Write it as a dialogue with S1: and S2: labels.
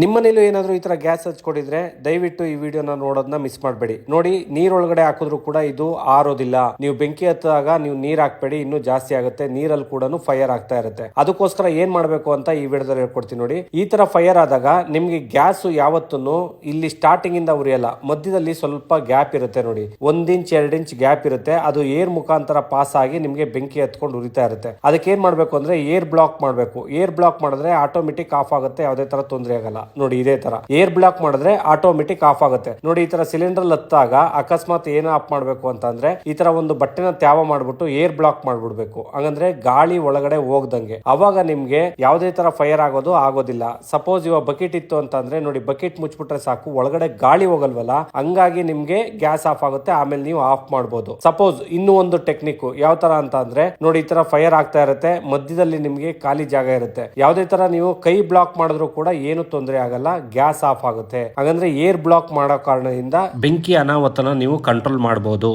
S1: ನಿಮ್ಮನೇಲೂ ಏನಾದರೂ ಈ ಥರ ಗ್ಯಾಸ್ ಹಚ್ಕೊಂಡಿದ್ರೆ ದಯವಿಟ್ಟು ಈ ವಿಡಿಯೋನ ನೋಡೋದನ್ನ ಮಿಸ್ ಮಾಡಬೇಡಿ. ನೋಡಿ, ನೀರೊಳಗಡೆ ಹಾಕಿದ್ರು ಕೂಡ ಇದು ಆರೋದಿಲ್ಲ. ನೀವು ಬೆಂಕಿ ಹತ್ತಿದಾಗ ನೀವು ನೀರ್ ಹಾಕ್ಬೇಡಿ, ಇನ್ನೂ ಜಾಸ್ತಿ ಆಗುತ್ತೆ. ನೀರಲ್ಲಿ ಕೂಡ ಫೈರ್ ಆಗ್ತಾ ಇರುತ್ತೆ. ಅದಕ್ಕೋಸ್ಕರ ಏನ್ ಮಾಡಬೇಕು ಅಂತ ಈ ವಿಡಿಯೋದಲ್ಲಿ ಹೇಳ್ಕೊಡ್ತೀನಿ ನೋಡಿ. ಈ ತರ ಫೈರ್ ಆದಾಗ ನಿಮ್ಗೆ ಗ್ಯಾಸ್ ಯಾವತ್ತೂ ಇಲ್ಲಿ ಸ್ಟಾರ್ಟಿಂಗ್ ಇಂದ ಉರಿಯಲ್ಲ, ಮಧ್ಯದಲ್ಲಿ ಸ್ವಲ್ಪ ಗ್ಯಾಪ್ ಇರುತ್ತೆ ನೋಡಿ, 1 ಇಂಚ್ 2 ಇಂಚ್ ಗ್ಯಾಪ್ ಇರುತ್ತೆ. ಅದು ಏರ್ ಮುಖಾಂತರ ಪಾಸ್ ಆಗಿ ನಿಮ್ಗೆ ಬೆಂಕಿ ಹತ್ಕೊಂಡು ಉರಿತಾ ಇರುತ್ತೆ. ಅದಕ್ಕೆ ಏನ್ ಮಾಡ್ಬೇಕು ಅಂದ್ರೆ ಏರ್ ಬ್ಲಾಕ್ ಮಾಡಬೇಕು. ಏರ್ ಬ್ಲಾಕ್ ಮಾಡಿದ್ರೆ ಆಟೋಮೆಟಿಕ್ ಆಫ್ ಆಗುತ್ತೆ, ಯಾವುದೇ ತರ ತೊಂದರೆ ಆಗಲ್ಲ. ನೋಡಿ, ಇದೇ ತರ ಏರ್ ಬ್ಲಾಕ್ ಮಾಡಿದ್ರೆ ಆಟೋಮೆಟಿಕ್ ಆಫ್ ಆಗುತ್ತೆ. ನೋಡಿ, ಈ ತರ ಸಿಲಿಂಡರ್ ಹತ್ತಾಗ ಅಕಸ್ಮಾತ್ ಏನು ಆಫ್ ಮಾಡಬೇಕು ಅಂತಂದ್ರೆ ಈ ತರ ಒಂದು ಬಟ್ಟೆನ ತ್ಯಾವ ಮಾಡ್ಬಿಟ್ಟು ಏರ್ ಬ್ಲಾಕ್ ಮಾಡ್ಬಿಡ್ಬೇಕು. ಹಂಗಂದ್ರೆ ಗಾಳಿ ಒಳಗಡೆ ಹೋಗ್ದಂಗೆ, ಅವಾಗ ನಿಮ್ಗೆ ಯಾವುದೇ ತರ ಫೈರ್ ಆಗೋದಿಲ್ಲ. ಸಪೋಸ್ ಇವಾಗ ಬಕೆಟ್ ಇತ್ತು ಅಂತಂದ್ರೆ ನೋಡಿ, ಬಕೆಟ್ ಮುಚ್ಚಿಬಿಟ್ರೆ ಸಾಕು, ಒಳಗಡೆ ಗಾಳಿ ಹೋಗಲ್ವಲ್ಲ, ಹಂಗಾಗಿ ನಿಮ್ಗೆ ಗ್ಯಾಸ್ ಆಫ್ ಆಗುತ್ತೆ. ಆಮೇಲೆ ನೀವು ಆಫ್ ಮಾಡಬಹುದು. ಸಪೋಸ್ ಇನ್ನೂ ಒಂದು ಟೆಕ್ನಿಕ್ ಯಾವ ತರ ಅಂತ ಅಂದ್ರೆ ನೋಡಿ, ಈ ತರ ಫೈರ್ ಆಗ್ತಾ ಇರುತ್ತೆ, ಮಧ್ಯದಲ್ಲಿ ನಿಮ್ಗೆ ಖಾಲಿ ಜಾಗ ಇರುತ್ತೆ. ಯಾವುದೇ ತರ ನೀವು ಕೈ ಬ್ಲಾಕ್ ಮಾಡಿದ್ರು ಕೂಡ ಏನು ತೊಂದರೆ ಆಗಲ್ಲ, ಗ್ಯಾಸ್ ಆಫ್ ಆಗುತ್ತೆ. ಹಾಗಂದ್ರೆ ಏರ್ ಬ್ಲಾಕ್ ಮಾಡೋ ಕಾರಣದಿಂದ ಬೆಂಕಿ ಅನಾಹುತನ ನೀವು ಕಂಟ್ರೋಲ್ ಮಾಡಬಹುದು.